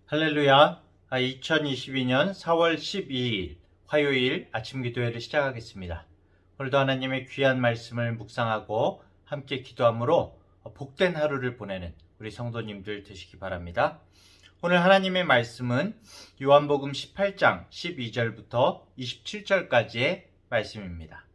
할렐루야. 2022년 4월 12일 화요일 아침 기도회를 시작하겠습니다. 오늘도 하나님의 귀한 말씀을 묵상하고 함께 기도함으로 복된 하루를 보내는 우리 성도님들 되시기 바랍니다. 오늘 하나님의 말씀은 요한복음 18장 12절부터 27절까지의 말씀입니다.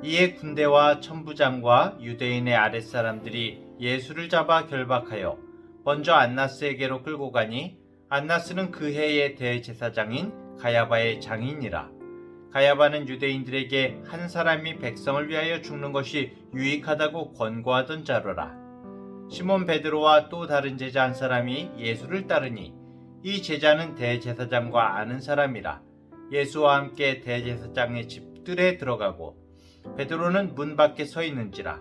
이에 군대와 천부장과 유대인의 아랫사람들이 예수를 잡아 결박하여 먼저 안나스에게로 끌고 가니 안나스는 그 해의 대제사장인 가야바의 장인이라. 가야바는 유대인들에게 한 사람이 백성을 위하여 죽는 것이 유익하다고 권고하던 자로라. 시몬 베드로와 또 다른 제자 한 사람이 예수를 따르니 이 제자는 대제사장과 아는 사람이라. 예수와 함께 대제사장의 집들에 들어가고 베드로는 문 밖에 서 있는지라.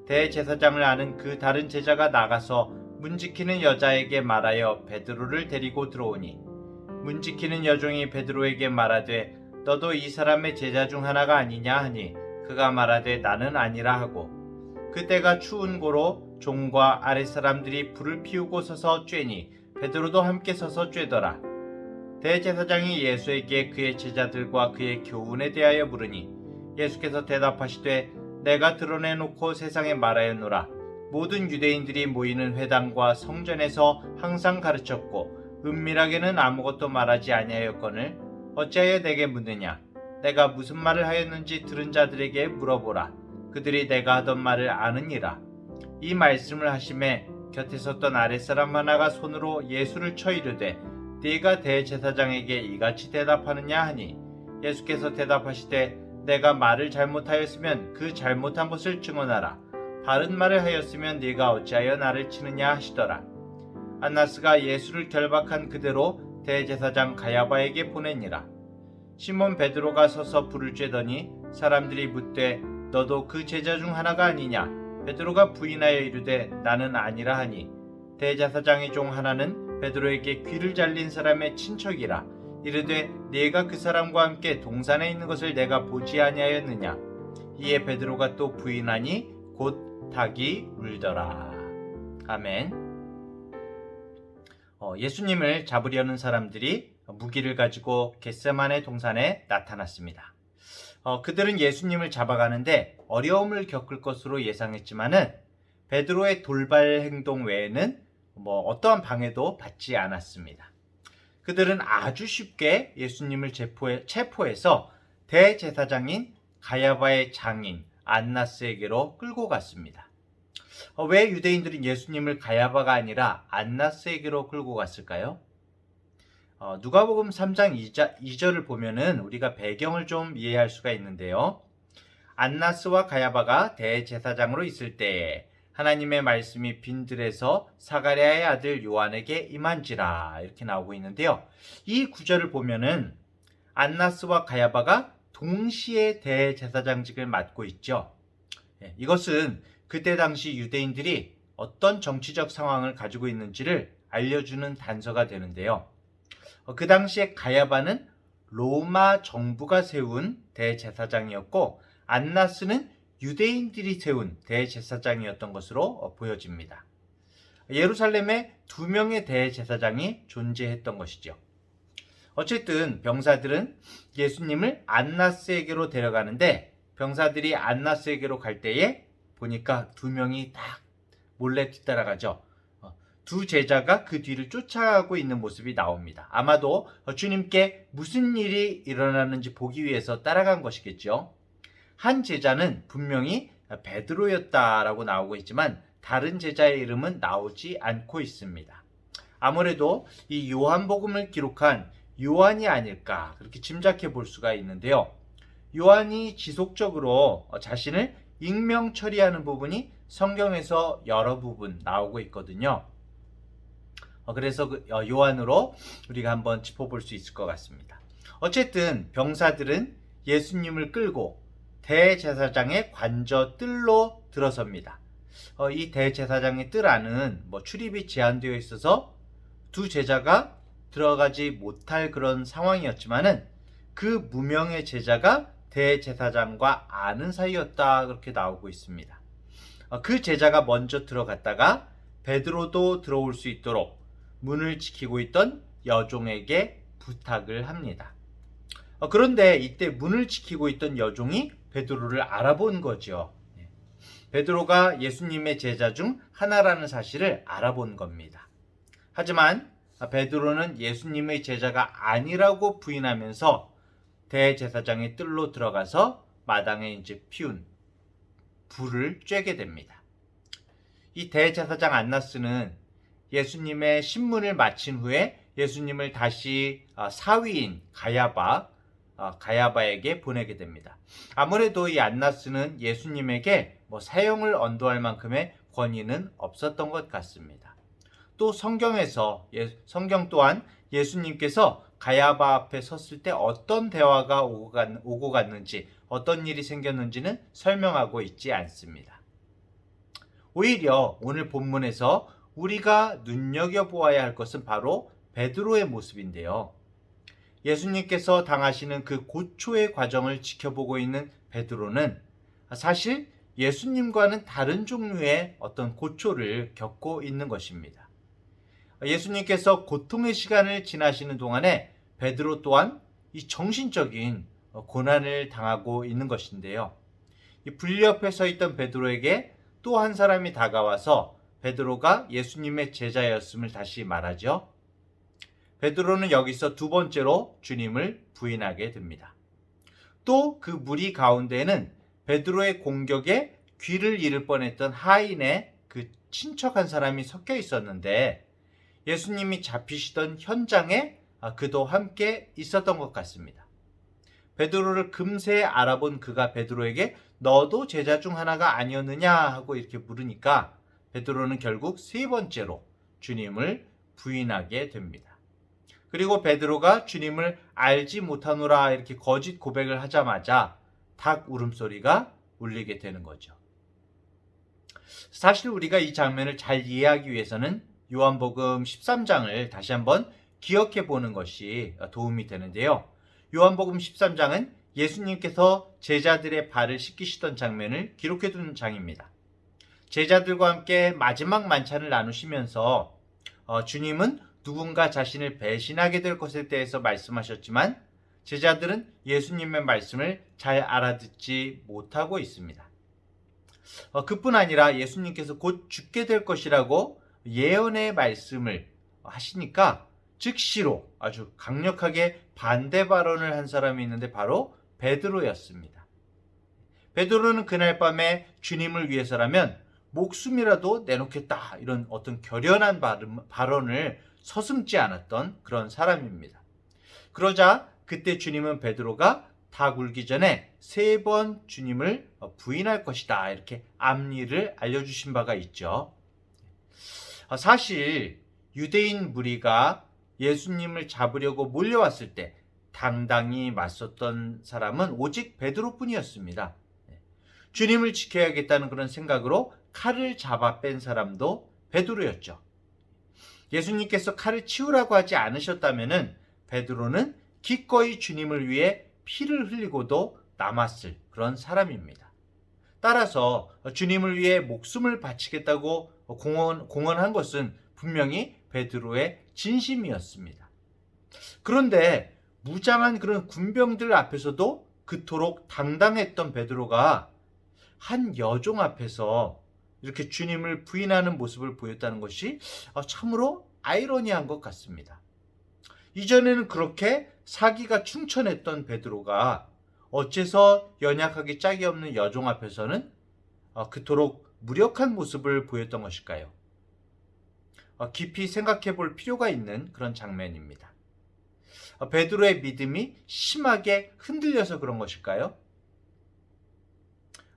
대제사장을 아는 그 다른 제자가 나가서 문 지키는 여자에게 말하여 베드로를 데리고 들어오니 문 지키는 여종이 베드로에게 말하되 너도 이 사람의 제자 중 하나가 아니냐 하니 그가 말하되 나는 아니라 하고 그때가 추운 고로 종과 아랫사람들이 불을 피우고 서서 쬐니 베드로도 함께 서서 쬐더라. 대제사장이 예수에게 그의 제자들과 그의 교훈에 대하여 물으니 예수께서 대답하시되 내가 드러내놓고 세상에 말하였노라. 모든 유대인들이 모이는 회당과 성전에서 항상 가르쳤고 은밀하게는 아무것도 말하지 아니하였거늘 어찌하여 내게 묻느냐. 내가 무슨 말을 하였는지 들은 자들에게 물어보라. 그들이 내가 하던 말을 아느니라. 이 말씀을 하심에 곁에 섰던 아랫사람 하나가 손으로 예수를 쳐 이르되 네가 대제사장에게 이같이 대답하느냐 하니 예수께서 대답하시되 내가 말을 잘못하였으면 그 잘못한 것을 증언하라. 바른 말을 하였으면 네가 어찌하여 나를 치느냐 하시더라. 안나스가 예수를 결박한 그대로 대제사장 가야바에게 보내니라. 시몬 베드로가 서서 불을 쬐더니 사람들이 묻되 너도 그 제자 중 하나가 아니냐. 베드로가 부인하여 이르되 나는 아니라 하니 대제사장의 종 하나는 베드로에게 귀를 잘린 사람의 친척이라. 이르되 네가 그 사람과 함께 동산에 있는 것을 내가 보지 아니하였느냐. 이에 베드로가 또 부인하니 곧 닭이 울더라. 아멘. 예수님을 잡으려는 사람들이 무기를 가지고 겟세마네 동산에 나타났습니다. 그들은 예수님을 잡아가는데 어려움을 겪을 것으로 예상했지만은 베드로의 돌발 행동 외에는 어떠한 방해도 받지 않았습니다. 그들은 아주 쉽게 예수님을 체포해서 대제사장인 가야바의 장인 안나스에게로 끌고 갔습니다. 왜 유대인들은 예수님을 가야바가 아니라 안나스에게로 끌고 갔을까요? 누가복음 3장 2절을 보면은 우리가 배경을 좀 이해할 수가 있는데요. 안나스와 가야바가 대제사장으로 있을 때에 하나님의 말씀이 빈들에서 사가랴의 아들 요한에게 임한지라 이렇게 나오고 있는데요. 이 구절을 보면은 안나스와 가야바가 동시에 대제사장직을 맡고 있죠. 이것은 그때 당시 유대인들이 어떤 정치적 상황을 가지고 있는지를 알려주는 단서가 되는데요. 그 당시에 가야바는 로마 정부가 세운 대제사장이었고 안나스는 유대인들이 세운 대제사장이었던 것으로 보여집니다. 예루살렘에 두 명의 대제사장이 존재했던 것이죠. 어쨌든 병사들은 예수님을 안나스에게로 데려가는데 병사들이 안나스에게로 갈 때에 보니까 두 명이 딱 몰래 뒤따라가죠. 두 제자가 그 뒤를 쫓아가고 있는 모습이 나옵니다. 아마도 주님께 무슨 일이 일어나는지 보기 위해서 따라간 것이겠죠. 한 제자는 분명히 베드로였다라고 나오고 있지만 다른 제자의 이름은 나오지 않고 있습니다. 아무래도 이 요한복음을 기록한 요한이 아닐까 그렇게 짐작해 볼 수가 있는데요. 요한이 지속적으로 자신을 익명 처리하는 부분이 성경에서 여러 부분 나오고 있거든요. 그래서 요한으로 우리가 한번 짚어볼 수 있을 것 같습니다. 어쨌든 병사들은 예수님을 끌고 대제사장의 관저 뜰로 들어섭니다. 이 대제사장의 뜰 안은 출입이 제한되어 있어서 두 제자가 들어가지 못할 그런 상황이었지만은 그 무명의 제자가 대제사장과 아는 사이였다 그렇게 나오고 있습니다. 그 제자가 먼저 들어갔다가 베드로도 들어올 수 있도록 문을 지키고 있던 여종에게 부탁을 합니다. 그런데 이때 문을 지키고 있던 여종이 베드로를 알아본 거죠. 베드로가 예수님의 제자 중 하나라는 사실을 알아본 겁니다. 하지만 베드로는 예수님의 제자가 아니라고 부인하면서 대제사장의 뜰로 들어가서 마당에 이제 피운 불을 쬐게 됩니다. 이 대제사장 안나스는 예수님의 신문을 마친 후에 예수님을 다시 사위인 가야바에게 보내게 됩니다. 아무래도 이 안나스는 예수님에게 사형을 언도할 만큼의 권위는 없었던 것 같습니다. 또 성경 또한 예수님께서 가야바 앞에 섰을 때 어떤 대화가 오고 갔는지, 어떤 일이 생겼는지는 설명하고 있지 않습니다. 오히려 오늘 본문에서 우리가 눈여겨보아야 할 것은 바로 베드로의 모습인데요. 예수님께서 당하시는 그 고초의 과정을 지켜보고 있는 베드로는 사실 예수님과는 다른 종류의 어떤 고초를 겪고 있는 것입니다. 예수님께서 고통의 시간을 지나시는 동안에 베드로 또한 이 정신적인 고난을 당하고 있는 것인데요. 이 불리 옆에 서 있던 베드로에게 또 한 사람이 다가와서 베드로가 예수님의 제자였음을 다시 말하죠. 베드로는 여기서 두 번째로 주님을 부인하게 됩니다. 또 그 무리 가운데에는 베드로의 공격에 귀를 잃을 뻔했던 하인의 그 친척 한 사람이 섞여 있었는데 예수님이 잡히시던 현장에 그도 함께 있었던 것 같습니다. 베드로를 금세 알아본 그가 베드로에게 너도 제자 중 하나가 아니었느냐 하고 이렇게 물으니까 베드로는 결국 세 번째로 주님을 부인하게 됩니다. 그리고 베드로가 주님을 알지 못하노라 이렇게 거짓 고백을 하자마자 닭 울음소리가 울리게 되는 거죠. 사실 우리가 이 장면을 잘 이해하기 위해서는 요한복음 13장을 다시 한번 기억해 보는 것이 도움이 되는데요. 요한복음 13장은 예수님께서 제자들의 발을 씻기시던 장면을 기록해 둔 장입니다. 제자들과 함께 마지막 만찬을 나누시면서 주님은 누군가 자신을 배신하게 될 것에 대해서 말씀하셨지만 제자들은 예수님의 말씀을 잘 알아듣지 못하고 있습니다. 그뿐 아니라 예수님께서 곧 죽게 될 것이라고 예언의 말씀을 하시니까 즉시로 아주 강력하게 반대 발언을 한 사람이 있는데 바로 베드로였습니다. 베드로는 그날 밤에 주님을 위해서라면 목숨이라도 내놓겠다 이런 어떤 결연한 발언을 서슴지 않았던 그런 사람입니다. 그러자 그때 주님은 베드로가 닭 울기 전에 3번 주님을 부인할 것이다 이렇게 앞니를 알려주신 바가 있죠. 사실 유대인 무리가 예수님을 잡으려고 몰려왔을 때 당당히 맞섰던 사람은 오직 베드로뿐이었습니다. 주님을 지켜야겠다는 그런 생각으로 칼을 잡아 뺀 사람도 베드로였죠. 예수님께서 칼을 치우라고 하지 않으셨다면 베드로는 기꺼이 주님을 위해 피를 흘리고도 남았을 그런 사람입니다. 따라서 주님을 위해 목숨을 바치겠다고 공언한 것은 분명히 베드로의 진심이었습니다. 그런데 무장한 그런 군병들 앞에서도 그토록 당당했던 베드로가 한 여종 앞에서 이렇게 주님을 부인하는 모습을 보였다는 것이 참으로 아이러니한 것 같습니다. 이전에는 그렇게 사기가 충천했던 베드로가 어째서 연약하기 짝이 없는 여종 앞에서는 그토록 무력한 모습을 보였던 것일까요? 깊이 생각해 볼 필요가 있는 그런 장면입니다. 베드로의 믿음이 심하게 흔들려서 그런 것일까요?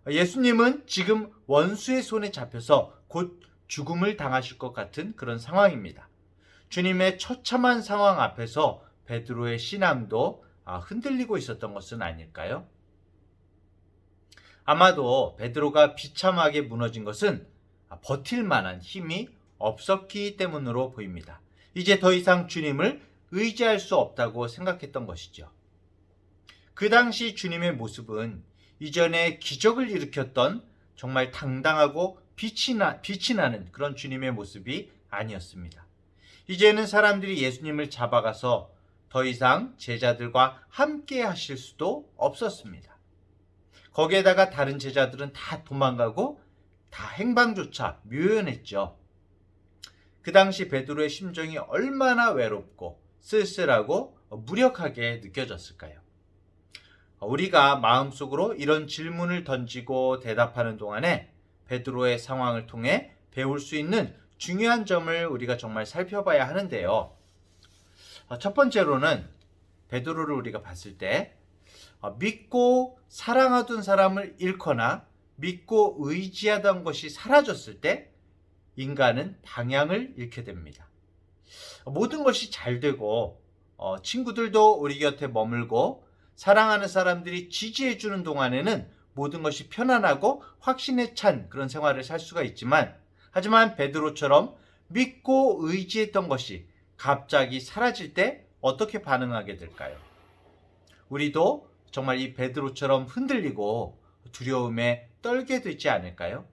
예수님은 지금 원수의 손에 잡혀서 곧 죽음을 당하실 것 같은 그런 상황입니다. 주님의 처참한 상황 앞에서 베드로의 신앙도 흔들리고 있었던 것은 아닐까요? 아마도 베드로가 비참하게 무너진 것은 버틸 만한 힘이 없었기 때문으로 보입니다. 이제 더 이상 주님을 의지할 수 없다고 생각했던 것이죠. 그 당시 주님의 모습은 이전에 기적을 일으켰던 정말 당당하고 빛이 나는 그런 주님의 모습이 아니었습니다. 이제는 사람들이 예수님을 잡아가서 더 이상 제자들과 함께 하실 수도 없었습니다. 거기에다가 다른 제자들은 다 도망가고 다 행방조차 묘연했죠. 그 당시 베드로의 심정이 얼마나 외롭고 쓸쓸하고 무력하게 느껴졌을까요? 우리가 마음속으로 이런 질문을 던지고 대답하는 동안에 베드로의 상황을 통해 배울 수 있는 중요한 점을 우리가 정말 살펴봐야 하는데요. 첫 번째로는 베드로를 우리가 봤을 때 믿고 사랑하던 사람을 잃거나 믿고 의지하던 것이 사라졌을 때 인간은 방향을 잃게 됩니다. 모든 것이 잘 되고 친구들도 우리 곁에 머물고 사랑하는 사람들이 지지해주는 동안에는 모든 것이 편안하고 확신에 찬 그런 생활을 살 수가 있지만, 하지만 베드로처럼 믿고 의지했던 것이 갑자기 사라질 때 어떻게 반응하게 될까요? 우리도 정말 이 베드로처럼 흔들리고 두려움에 떨게 되지 않을까요?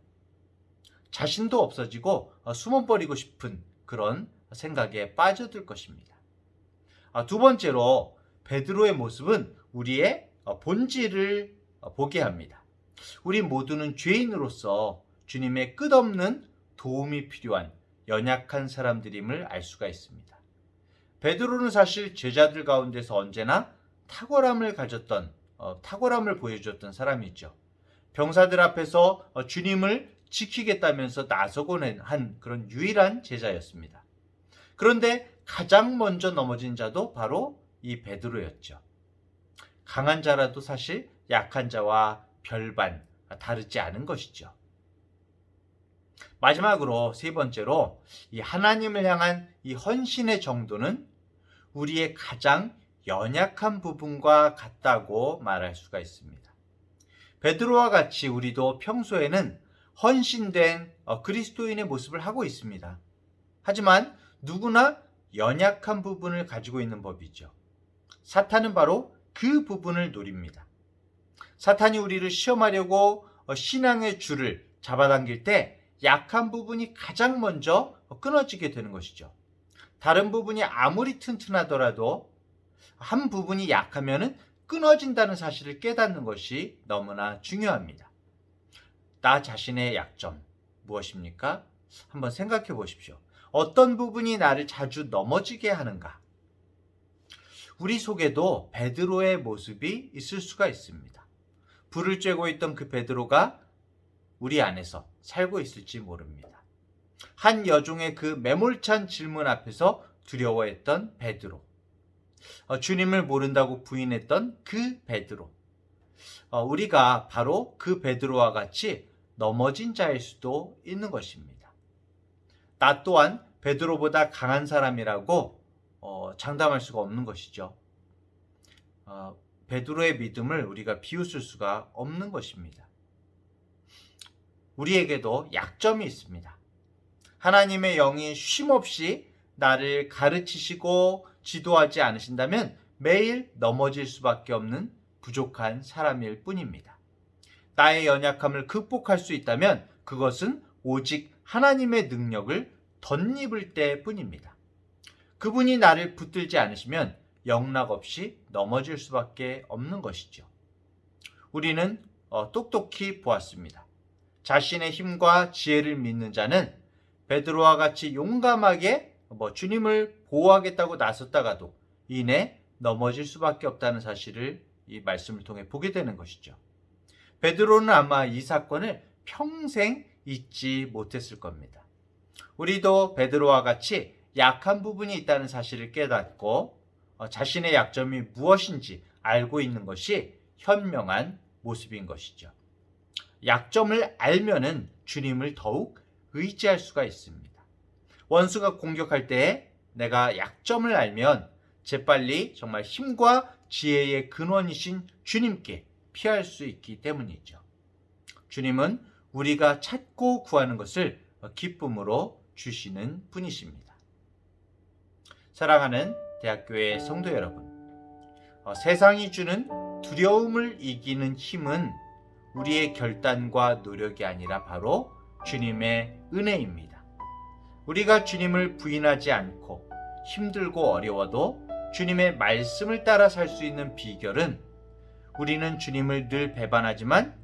자신도 없어지고 숨어버리고 싶은 그런 생각에 빠져들 것입니다. 두 번째로 베드로의 모습은 우리의 본질을 보게 합니다. 우리 모두는 죄인으로서 주님의 끝없는 도움이 필요한 연약한 사람들임을 알 수가 있습니다. 베드로는 사실 제자들 가운데서 언제나 탁월함을 가졌던 탁월함을 보여줬던 사람이죠. 병사들 앞에서 주님을 지키겠다면서 나서곤 한 그런 유일한 제자였습니다. 그런데 가장 먼저 넘어진 자도 바로 이 베드로였죠. 강한 자라도 사실 약한 자와 별반 다르지 않은 것이죠. 마지막으로 세 번째로 이 하나님을 향한 이 헌신의 정도는 우리의 가장 연약한 부분과 같다고 말할 수가 있습니다. 베드로와 같이 우리도 평소에는 헌신된 그리스도인의 모습을 하고 있습니다. 하지만 누구나 연약한 부분을 가지고 있는 법이죠. 사탄은 바로 그 부분을 노립니다. 사탄이 우리를 시험하려고 신앙의 줄을 잡아당길 때 약한 부분이 가장 먼저 끊어지게 되는 것이죠. 다른 부분이 아무리 튼튼하더라도 한 부분이 약하면 끊어진다는 사실을 깨닫는 것이 너무나 중요합니다. 나 자신의 약점 무엇입니까? 한번 생각해 보십시오. 어떤 부분이 나를 자주 넘어지게 하는가? 우리 속에도 베드로의 모습이 있을 수가 있습니다. 불을 쬐고 있던 그 베드로가 우리 안에서 살고 있을지 모릅니다. 한 여종의 그 매몰찬 질문 앞에서 두려워했던 베드로, 주님을 모른다고 부인했던 그 베드로, 우리가 바로 그 베드로와 같이 넘어진 자일 수도 있는 것입니다. 나 또한 베드로보다 강한 사람이라고 장담할 수가 없는 것이죠. 베드로의 믿음을 우리가 비웃을 수가 없는 것입니다. 우리에게도 약점이 있습니다. 하나님의 영이 쉼없이 나를 가르치시고 지도하지 않으신다면 매일 넘어질 수밖에 없는 부족한 사람일 뿐입니다. 나의 연약함을 극복할 수 있다면 그것은 오직 하나님의 능력을 덧입을 때뿐입니다. 그분이 나를 붙들지 않으시면 영락없이 넘어질 수밖에 없는 것이죠. 우리는 똑똑히 보았습니다. 자신의 힘과 지혜를 믿는 자는 베드로와 같이 용감하게 주님을 보호하겠다고 나섰다가도 이내 넘어질 수밖에 없다는 사실을 이 말씀을 통해 보게 되는 것이죠. 베드로는 아마 이 사건을 평생 잊지 못했을 겁니다. 우리도 베드로와 같이 약한 부분이 있다는 사실을 깨닫고 자신의 약점이 무엇인지 알고 있는 것이 현명한 모습인 것이죠. 약점을 알면은 주님을 더욱 의지할 수가 있습니다. 원수가 공격할 때 내가 약점을 알면 재빨리 정말 힘과 지혜의 근원이신 주님께 피할 수 있기 때문이죠. 주님은 우리가 찾고 구하는 것을 기쁨으로 주시는 분이십니다. 사랑하는 대학교의 성도 여러분, 세상이 주는 두려움을 이기는 힘은 우리의 결단과 노력이 아니라 바로 주님의 은혜입니다. 우리가 주님을 부인하지 않고 힘들고 어려워도 주님의 말씀을 따라 살 수 있는 비결은 우리는 주님을 늘 배반하지만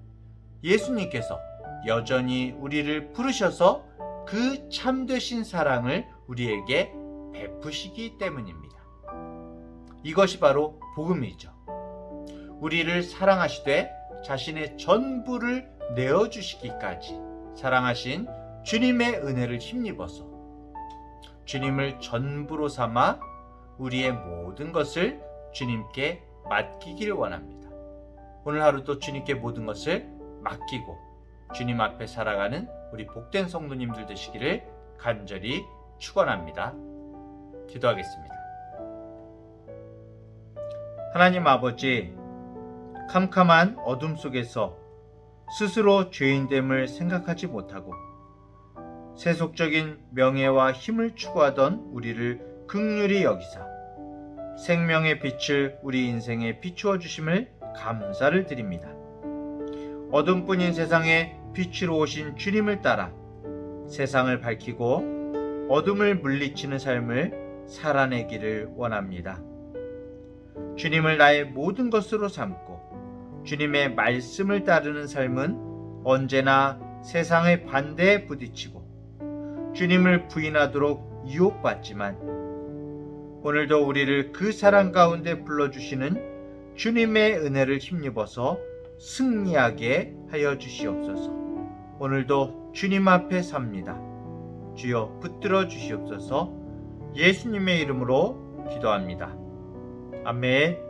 예수님께서 여전히 우리를 부르셔서 그 참되신 사랑을 우리에게 베푸시기 때문입니다. 이것이 바로 복음이죠. 우리를 사랑하시되 자신의 전부를 내어주시기까지 사랑하신 주님의 은혜를 힘입어서 주님을 전부로 삼아 우리의 모든 것을 주님께 맡기길 원합니다. 오늘 하루도 주님께 모든 것을 맡기고 주님 앞에 살아가는 우리 복된 성도님들 되시기를 간절히 축원합니다. 기도하겠습니다. 하나님 아버지, 캄캄한 어둠 속에서 스스로 죄인됨을 생각하지 못하고 세속적인 명예와 힘을 추구하던 우리를 긍휼히 여기사 생명의 빛을 우리 인생에 비추어 주심을 감사를 드립니다. 어둠뿐인 세상에 빛으로 오신 주님을 따라 세상을 밝히고 어둠을 물리치는 삶을 살아내기를 원합니다. 주님을 나의 모든 것으로 삼고 주님의 말씀을 따르는 삶은 언제나 세상의 반대에 부딪히고 주님을 부인하도록 유혹받지만 오늘도 우리를 그 사랑 가운데 불러주시는 주님의 은혜를 힘입어서 승리하게 하여 주시옵소서. 오늘도 주님 앞에 삽니다. 주여 붙들어 주시옵소서. 예수님의 이름으로 기도합니다. 아멘.